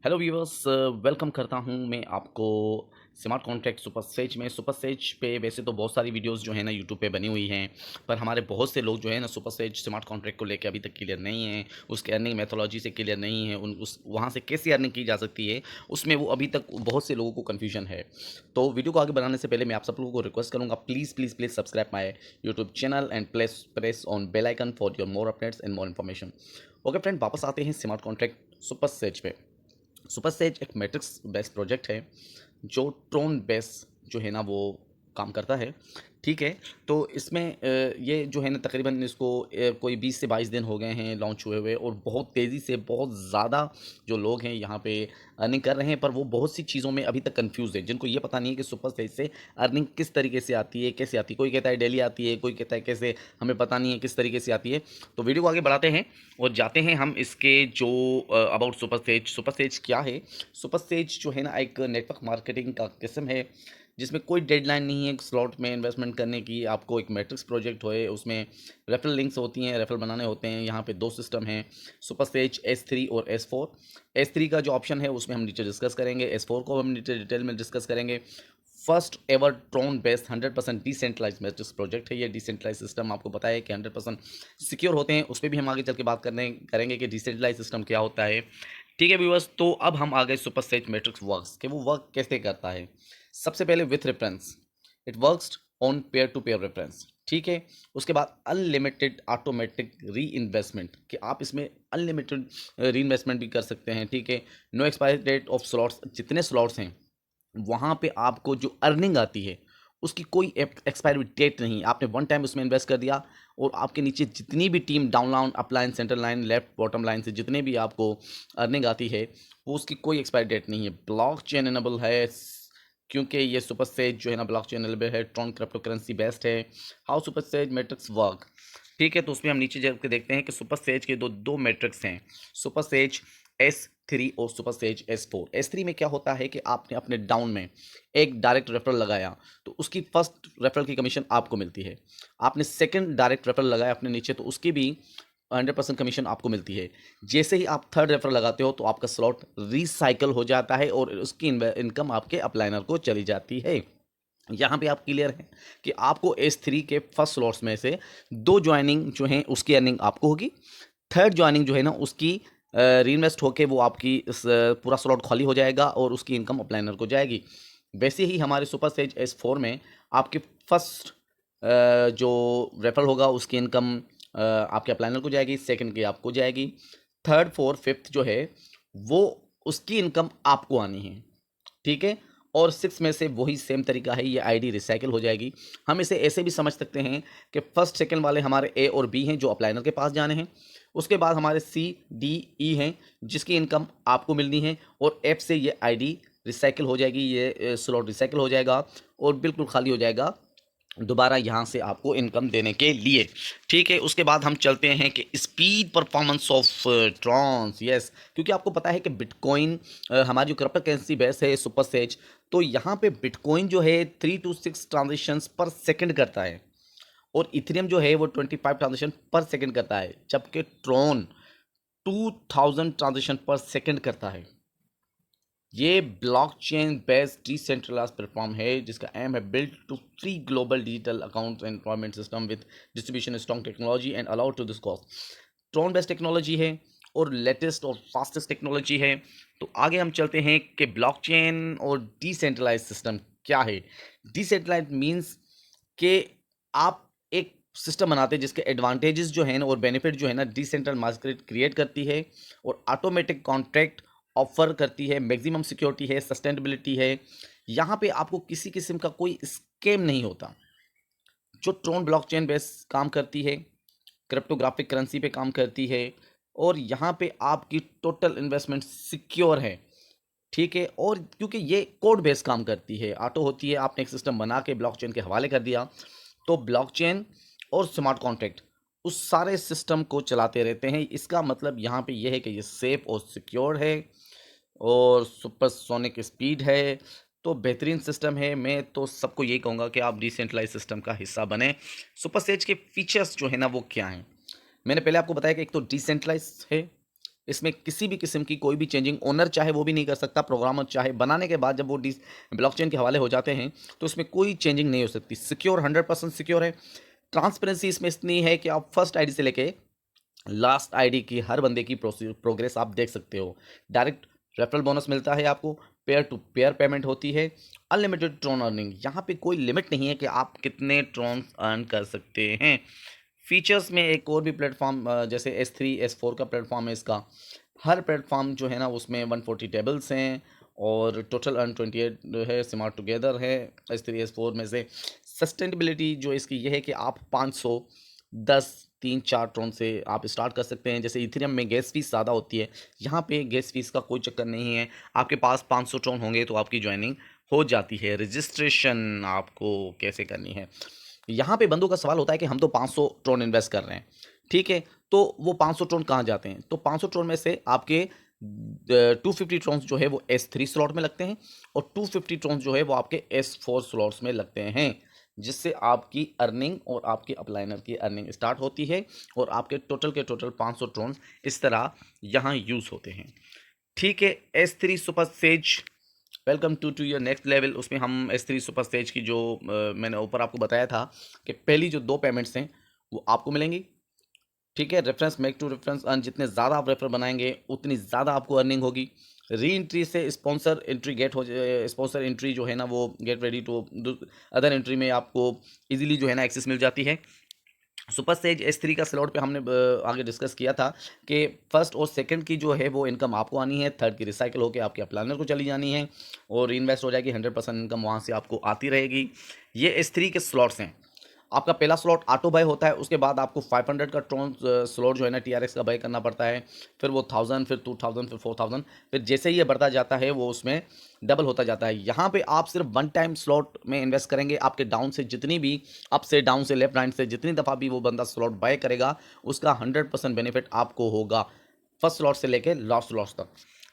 Hello viewers, welcome करता हूं मैं आपको स्मार्ट कॉन्ट्रैक्ट सुपर सेज पे। वैसे तो बहुत सारी वीडियोस जो है ना यूट्यूब पे बनी हुई हैं, पर हमारे बहुत से लोग जो है ना सुपर सेज स्मार्ट कॉन्ट्रैक्ट को लेकर अभी तक क्लियर नहीं हैं, उसके अर्निंग मेथोलॉजी से क्लियर नहीं है, उन उस वहाँ से कैसे अर्निंग की जा सकती है उसमें वो अभी तक बहुत से लोगों को कन्फ्यूजन है। तो वीडियो को आगे बढ़ाने से पहले मैं आप सब लोगों को रिक्वेस्ट करूँगा, please please please subscribe my YouTube channel and press on bell icon for your more updates and more information. Okay friend, वापस आते हैं स्मार्ट कॉन्ट्रैक्ट सुपर सेज पे। सुपर सेज एक मैट्रिक्स बेस्ड प्रोजेक्ट है जो ट्रोन base जो है ना वो काम करता है। ठीक है, तो इसमें ये जो है ना तकरीबन इसको कोई 20 से 22 दिन हो गए हैं लॉन्च हुए हुए, और बहुत तेज़ी से बहुत ज़्यादा जो लोग हैं यहाँ पे अर्निंग कर रहे हैं, पर वो बहुत सी चीज़ों में अभी तक कंफ्यूज है, जिनको ये पता नहीं है कि सुपर सेज से अर्निंग किस तरीके से आती है, कैसे आती है। कोई कहता है डेली आती है, कोई कहता है कैसे, हमें पता नहीं है किस तरीके से आती है। तो वीडियो को आगे बढ़ाते हैं और जाते हैं हम इसके जो अबाउट सुपर सेज क्या है। सुपर सेज जो है ना एक नेटवर्क मार्केटिंग का किस्म है, जिसमें कोई डेडलाइन नहीं है स्लॉट में इन्वेस्टमेंट करने की। आपको एक मैट्रिक्स प्रोजेक्ट होए, उसमें रेफरल लिंक्स होती हैं, रेफरल बनाने होते हैं। यहाँ पे दो सिस्टम हैं, सुपर सेज S3 और S4। S3 का जो ऑप्शन है उसमें हम नीचे डिस्कस करेंगे, S4 को हम नीचे डिटेल में डिस्कस करेंगे। First ever Tron based 100% decentralise matrix project है ये। डिसेंट्रलाइज सिस्टम आपको पता है कि 100% सिक्योर होते हैं, उस पर भी हम आगे चल के बात करेंगे कि डिसेंट्रलाइज सिस्टम क्या होता है। ठीक है व्यूअर्स, तो अब हम आ गए सुपर सेज मैट्रिक्स वर्क्स के, वो वर्क कैसे करता है। सबसे पहले with reference, it works on pair to pair reference. ठीक है, उसके बाद अनलिमिटेड ऑटोमेटिक री इन्वेस्टमेंट, कि आप इसमें अनलिमिटेड री इन्वेस्टमेंट भी कर सकते हैं। ठीक है, no expiry date of slots, जितने स्लॉट्स हैं वहाँ पे आपको जो अर्निंग आती है उसकी कोई एक्सपायरी डेट नहीं। आपने वन टाइम उसमें इन्वेस्ट कर दिया, और आपके नीचे जितनी भी team down line, up line, centre line, left bottom line से जितने भी आपको अर्निंग आती है वो उसकी कोई एक्सपायरी डेट नहीं है। ब्लॉक चेन एनेबल है, क्योंकि ये सुपर सेज जो है ना ब्लॉक चेन एनेबल है, ट्रॉन क्रिप्टो करेंसी बेस्ड है। How super says matrix work. ठीक है, तो उसमें हम नीचे जाकर देखते हैं कि सुपर सेज के दो दो मैट्रिक्स हैं, सुपर सेज S3 और सुपर सेज S4। S3 में क्या होता है कि आपने अपने डाउन में एक डायरेक्ट रेफरल लगाया तो उसकी फर्स्ट रेफरल की कमीशन आपको मिलती है। आपने सेकंड डायरेक्ट रेफरल लगाया अपने नीचे तो उसकी भी 100% कमीशन आपको मिलती है। जैसे ही आप थर्ड रेफरल लगाते हो तो आपका स्लॉट रिसाइकल हो जाता है और उसकी इनकम आपके अपलाइनर को चली जाती है। यहाँ पे आप क्लियर हैं कि आपको S3 के फर्स्ट स्लॉट्स में से दो ज्वाइनिंग जो हैं उसकी अर्निंग आपको होगी, थर्ड ज्वाइनिंग जो है ना उसकी री इन्वेस्ट होके वो आपकी पूरा स्लॉट खाली हो जाएगा और उसकी इनकम अपलाइनर को जाएगी। वैसे ही हमारे सुपर सेज S4 में आपके फर्स्ट जो रेफरल होगा उसकी इनकम आपके अपलाइनर को जाएगी, सेकंड की आपको जाएगी, थर्ड फोर्थ फिफ्थ जो है वो उसकी इनकम आपको आनी है। ठीक है, और सिक्स में से वही सेम तरीका है, ये आईडी रिसाइकिल हो जाएगी। हम इसे ऐसे भी समझ सकते हैं कि फर्स्ट सेकंड वाले हमारे ए और बी हैं जो अपलाइनर के पास जाने हैं, उसके बाद हमारे सी डी ई हैं जिसकी इनकम आपको मिलनी है, और एफ से ये आईडी रिसाइकिल हो जाएगी, ये स्लॉट रिसाइकिल हो जाएगा और बिल्कुल खाली हो जाएगा दोबारा यहाँ से आपको इनकम देने के लिए। ठीक है, उसके बाद हम चलते हैं कि स्पीड परफॉर्मेंस ऑफ ट्रॉन्स। यस, क्योंकि आपको पता है कि बिटकॉइन हमारी जो क्रिप्टो करेंसी बेस है सुपर सेज, तो यहाँ पे बिटकॉइन जो है 3 to 6 ट्रांजेक्शन्स पर सेकंड करता है, और इथेरियम जो है वो 25 ट्रांजेक्शन पर सेकंड करता है, जबकि ट्रॉन 2000 ट्रांजेक्शन पर सेकंड करता है। ये ब्लॉकचेन बेस्ड डिसेंट्रलाइज्ड प्लेटफॉर्म है जिसका एम है build to free global digital account and employment system with distribution strong technology and allow to this cost. Tron based technology है और लेटेस्ट और फास्टेस्ट टेक्नोलॉजी है। तो आगे हम चलते हैं कि ब्लॉकचेन और डिसेंट्रलाइज्ड सिस्टम क्या है। डिसेंट्रलाइज्ड मीन्स कि आप एक सिस्टम बनाते हैं जिसके एडवांटेजेस जो है ना और बेनिफिट जो है ना डिसेंट्रल मार्केट क्रिएट करती है, और ऑटोमेटिक कॉन्ट्रैक्ट ऑफर करती है, मैक्सिमम सिक्योरिटी है, सस्टेनेबिलिटी है। यहाँ पे आपको किसी किस्म का कोई स्कैम नहीं होता। जो ट्रोन ब्लॉकचेन बेस काम करती है, क्रिप्टोग्राफिक करेंसी पे काम करती है, और यहाँ पे आपकी टोटल इन्वेस्टमेंट सिक्योर है। ठीक है, और क्योंकि ये कोड बेस काम करती है, ऑटो होती है, आपने एक सिस्टम बना के ब्लॉकचेन के हवाले कर दिया तो ब्लॉकचेन और स्मार्ट कॉन्ट्रैक्ट उस सारे सिस्टम को चलाते रहते हैं। इसका मतलब यहाँ पे ये है कि ये सेफ और सिक्योर है और सुपरसोनिक स्पीड है, तो बेहतरीन सिस्टम है। मैं तो सबको यही कहूँगा कि आप डिसेंट्रलाइज सिस्टम का हिस्सा बने। सुपर सेज के फीचर्स जो है ना वो क्या हैं, मैंने पहले आपको बताया कि एक तो डिसेंट्रलाइज है, इसमें किसी भी किस्म की कोई भी चेंजिंग ओनर चाहे वो भी नहीं कर सकता, प्रोग्रामर चाहे बनाने के बाद जब वो ब्लॉकचेन के हवाले हो जाते हैं तो इसमें कोई चेंजिंग नहीं हो सकती। सिक्योर 100% सिक्योर है। ट्रांसपेरेंसी इसमें इतनी है कि आप फर्स्ट आईडी से लेके लास्ट आईडी की हर बंदे की प्रोग्रेस आप देख सकते हो। डायरेक्ट रेफरल बोनस मिलता है आपको, पेयर टू पेयर पेमेंट होती है, अनलिमिटेड ट्रॉन अर्निंग, यहाँ पे कोई लिमिट नहीं है कि आप कितने ट्रॉन अर्न कर सकते हैं। फीचर्स में एक और भी प्लेटफॉर्म जैसे S3 S4 का प्लेटफॉर्म है इसका, हर प्लेटफॉर्म जो है ना उसमें 140 टेबल्स हैं और टोटल अर्न 28 है, स्मार्ट टुगेदर है। S3 S4 में से सस्टेनेबिलिटी जो इसकी ये है कि आप 510 3-4 ट्रॉन से आप स्टार्ट कर सकते हैं। जैसे इथेरियम में गैस फीस ज़्यादा होती है, यहाँ पे गैस फीस का कोई चक्कर नहीं है। आपके पास 500 ट्रॉन होंगे तो आपकी ज्वाइनिंग हो जाती है। रजिस्ट्रेशन आपको कैसे करनी है, यहाँ पे बंदों का सवाल होता है कि हम तो 500 ट्रॉन इन्वेस्ट कर रहे हैं, ठीक है, तो वो 500 ट्रॉन कहाँ जाते हैं? तो 500 ट्रॉन में से आपके 250 ट्रॉन्स जो है वो S3 स्लॉट में लगते हैं और 250 ट्रॉन्स जो है वो आपके S4 स्लॉट्स में लगते हैं, जिससे आपकी अर्निंग और आपके अपलाइनर की अर्निंग स्टार्ट होती है और आपके टोटल के टोटल 500 ट्रॉन्स इस तरह यहाँ यूज़ होते हैं। ठीक है, S3 super sage welcome to your next level. उसमें हम S3 सुपर स्टेज की जो मैंने ऊपर आपको बताया था कि पहली जो 2 पेमेंट्स हैं वो आपको मिलेंगी, ठीक है। Reference make to reference earn, जितने ज़्यादा आप रेफर बनाएंगे उतनी ज़्यादा आपको अर्निंग होगी। री एंट्री से स्पॉन्सर एंट्री गेट हो जाए, स्पॉन्सर एंट्री जो है ना वो get ready to other entry में आपको इजीली जो है ना एक्सेस मिल जाती है। सुपर स्टेज S3 का स्लॉट पे हमने आगे डिस्कस किया था कि फर्स्ट और सेकंड की जो है वो इनकम आपको आनी है, थर्ड की रिसाइकिल होकर आपके प्लानर को चली जानी है और इन्वेस्ट हो जाएगी। 100% इनकम वहाँ से आपको आती रहेगी। ये S3 के स्लॉट्स हैं। आपका पहला स्लॉट ऑटो बाय होता है, उसके बाद आपको 500 का ट्रॉन स्लॉट जो है ना TRX का बाय करना पड़ता है, फिर वो 1000, फिर 2000, फिर 4000, फिर जैसे ही ये बढ़ता जाता है वो उसमें डबल होता जाता है। यहाँ पे आप सिर्फ वन टाइम स्लॉट में इन्वेस्ट करेंगे, आपके डाउन से जितनी भी अप से डाउन से लेफ्ट राइट से जितनी दफ़ा भी वो बंदा स्लॉट बाय करेगा उसका 100% बेनिफिट आपको होगा, फर्स्ट स्लॉट से लेके लास्ट स्लॉट तक,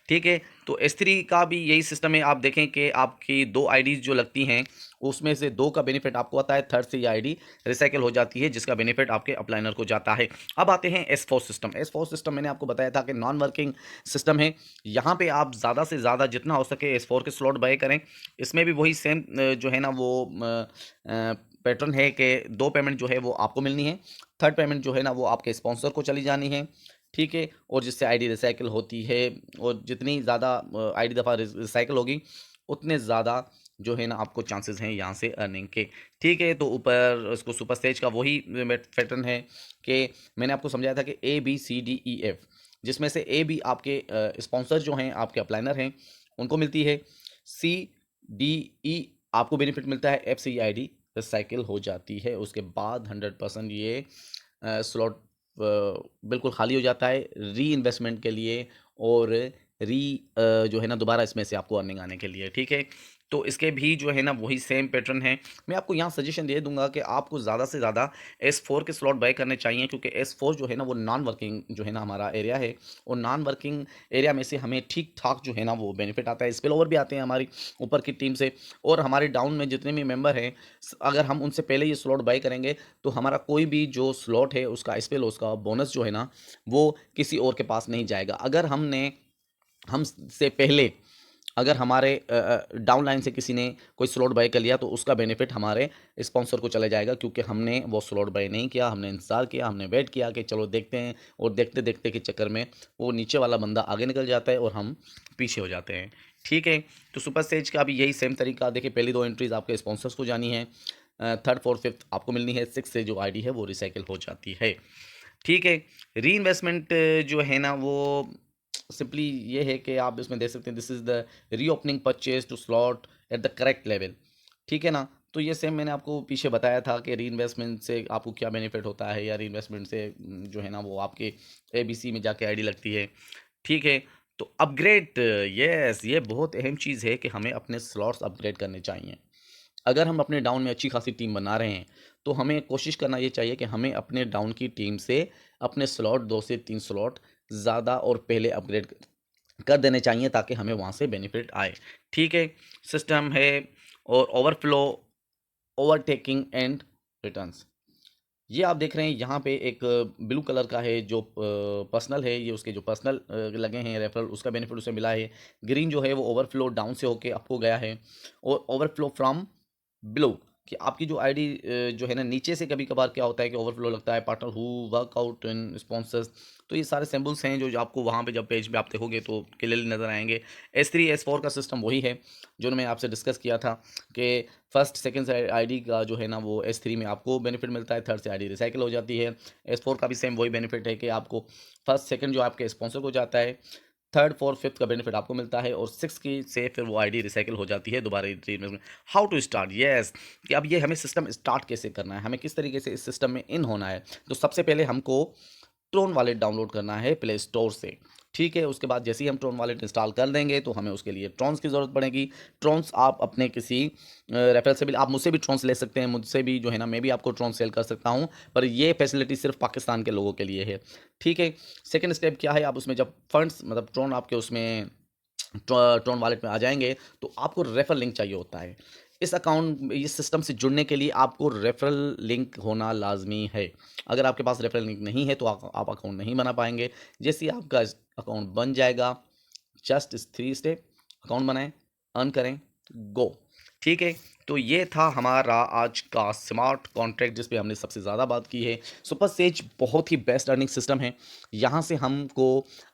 ठीक है। तो S3 का भी यही सिस्टम है। आप देखें कि आपकी 2 आईडीज़ जो लगती हैं उसमें से 2 का बेनिफिट आपको आता है, थर्ड से ये आईडी रिसाइकिल हो जाती है जिसका बेनिफिट आपके अपलाइनर को जाता है। अब आते हैं S4 सिस्टम। S4 सिस्टम मैंने आपको बताया था कि नॉन वर्किंग सिस्टम है। यहाँ पे आप ज़्यादा से ज़्यादा जितना हो सके S4 के स्लॉट बाय करें। इसमें भी वही सेम जो है ना वो पैटर्न है कि 2 पेमेंट जो है वो आपको मिलनी है, थर्ड पेमेंट जो है ना वो आपके स्पॉन्सर को चली जानी है, ठीक है। और जिससे आईडी रिसाइकिल होती है और जितनी ज़्यादा आईडी दफ़ा रिसाइकिल होगी उतने ज़्यादा जो है ना आपको चांसेस हैं यहाँ से अर्निंग के, ठीक है। तो ऊपर उसको सुपर स्टेज का वही पैटर्न है कि मैंने आपको समझाया था कि ABCDEF, जिसमें से A भी आपके स्पॉन्सर जो हैं आपके अपलाइनर हैं उनको मिलती है, CDE आपको बेनिफिट मिलता है, F से ये आईडी रिसाइकिल हो जाती है। उसके बाद 100% ये स्लॉट बिल्कुल खाली हो जाता है री इन्वेस्टमेंट के लिए और जो है ना दोबारा इसमें से आपको अर्निंग आने के लिए, ठीक है। तो इसके भी जो है ना वही सेम पैटर्न है। मैं आपको यहाँ सजेशन दे दूंगा कि आपको ज़्यादा से ज़्यादा S4 के स्लॉट बाय करने चाहिए, क्योंकि S4 जो है ना वो नॉन वर्किंग जो है ना हमारा एरिया है और नॉन वर्किंग एरिया में से हमें ठीक ठाक जो है ना वो बेनिफिट आता है। स्पिल ओवर भी आते हैं हमारी ऊपर की टीम से और हमारे डाउन में जितने भी मेंबर हैं, अगर हम उनसे पहले ये स्लॉट बाय करेंगे तो हमारा कोई भी जो स्लॉट है उसका स्पिल उसका बोनस जो है ना वो किसी और के पास नहीं जाएगा। अगर हमसे पहले अगर हमारे डाउन लाइन से किसी ने कोई स्लॉट बाय कर लिया तो उसका बेनिफिट हमारे स्पॉन्सर को चला जाएगा, क्योंकि हमने वो स्लॉट बाय नहीं किया, हमने इंतज़ार किया, हमने वेट किया कि चलो देखते हैं, और देखते देखते के चक्कर में वो नीचे वाला बंदा आगे निकल जाता है और हम पीछे हो जाते हैं, ठीक है। तो सुपर स्टेज का भी यही सेम तरीका, देखिए पहली 2 एंट्रीज आपके स्पॉन्सर्स को जानी है, थर्ड फोर्थ फिफ्थ आपको मिलनी है, सिक्स से जो आईडी है वो रिसाइकिल हो जाती है, ठीक है। री इन्वेस्टमेंट जो है ना वो सिंपली ये है कि आप इसमें देख सकते हैं, this is the reopening purchase to slot at the correct level, ठीक है ना। तो ये सेम मैंने आपको पीछे बताया था कि री इन्वेस्टमेंट से आपको क्या बेनिफिट होता है, या री इन्वेस्टमेंट से जो है ना वो आपके ABC में जाके आईडी लगती है, ठीक है। तो अपग्रेड, यस, ये बहुत अहम चीज़ है कि हमें अपने स्लॉट्स अपग्रेड करने चाहिए। अगर हम अपने डाउन में अच्छी खासी टीम बना रहे हैं तो हमें कोशिश करना ये चाहिए कि हमें अपने डाउन की टीम से अपने स्लॉट 2 से 3 स्लॉट ज़्यादा और पहले अपग्रेड कर देने चाहिए ताकि हमें वहाँ से बेनिफिट आए, ठीक है। सिस्टम है और ओवरफ्लो, ओवरटेकिंग एंड रिटर्न्स। ये आप देख रहे हैं यहाँ पे एक ब्लू कलर का है जो पर्सनल है, ये उसके जो पर्सनल लगे हैं रेफरल, उसका बेनिफिट उसे मिला है। ग्रीन जो है वो ओवरफ्लो डाउन से होके आपको गया है, और ओवरफ्लो फ्रॉम बिलो कि आपकी जो आईडी जो है ना नीचे से कभी कभार क्या होता है कि ओवरफ्लो लगता है, partner who work out in sponsors. तो ये सारे सिंबल्स हैं जो आपको वहाँ पे जब पेज पे आप देखोगे तो क्लियरली नज़र आएंगे। S3 S4 का सिस्टम वही है जो मैं आपसे डिस्कस किया था कि फर्स्ट सेकंड से आईडी का जो है ना वो S3 में आपको बेनिफिट मिलता है, थर्ड से आईडी रिसाइकिल हो जाती है। S4 का भी सेम वही बेनिफिट है कि आपको फर्स्ट सेकंड जो आपके स्पॉन्सर को जाता है, थर्ड फोर्थ फिफ्थ का बेनिफिट आपको मिलता है, और सिक्स की से फिर वो आईडी रिसाइकिल हो जाती है दोबारा रिट्रीव में। हाउ टू स्टार्ट, यस, कि अब ये हमें सिस्टम स्टार्ट कैसे करना है, हमें किस तरीके से इस सिस्टम में इन होना है। तो सबसे पहले हमको ट्रोन वॉलेट डाउनलोड करना है प्ले स्टोर से, ठीक है। उसके बाद जैसे ही हम ट्रोन वॉलेट इंस्टॉल कर देंगे तो हमें उसके लिए ट्रॉन्स की ज़रूरत पड़ेगी। ट्रॉन्स आप अपने किसी रेफरल से भी, आप मुझसे भी ट्रॉन्स ले सकते हैं, मुझसे भी जो है ना मैं भी आपको ट्रॉन्स सेल कर सकता हूँ, पर ये फैसिलिटी सिर्फ पाकिस्तान के लोगों के लिए है, ठीक है। सेकेंड स्टेप क्या है, आप उसमें जब फंड्स मतलब ट्रोन आपके उसमें ट्रोन वॉलेट में आ जाएंगे तो आपको रेफरल लिंक चाहिए होता है। इस अकाउंट इस सिस्टम से जुड़ने के लिए आपको रेफरल लिंक होना लाजमी है। अगर आपके पास रेफरल लिंक नहीं है तो आप अकाउंट नहीं बना पाएंगे। जैसे ही आपका अकाउंट बन जाएगा, जस्ट इस 3 स्टेप, अकाउंट बनाएं, अर्न करें, गो, ठीक है। तो ये था हमारा आज का स्मार्ट कॉन्ट्रैक्ट जिस पे हमने सबसे ज़्यादा बात की है। सुपर सेज बहुत ही बेस्ट अर्निंग सिस्टम है, यहाँ से हमको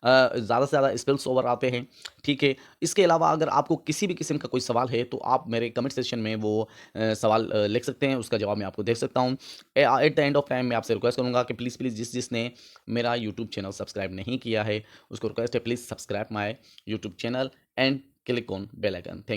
ज़्यादा से ज़्यादा स्पिल्स ओवर आते हैं, ठीक है। इसके अलावा अगर आपको किसी भी किस्म का कोई सवाल है तो आप मेरे कमेंट सेक्शन में वो सवाल लिख सकते हैं, उसका जवाब मैं आपको दे सकता हूँ। At the end of time मैं आपसे रिक्वेस्ट करूँगा कि प्लीज़ प्लीज़ जिसने मेरा यूट्यूब चैनल सब्सक्राइब नहीं किया है उसको रिक्वेस्ट है, please subscribe my YouTube channel and click on bell icon. Thank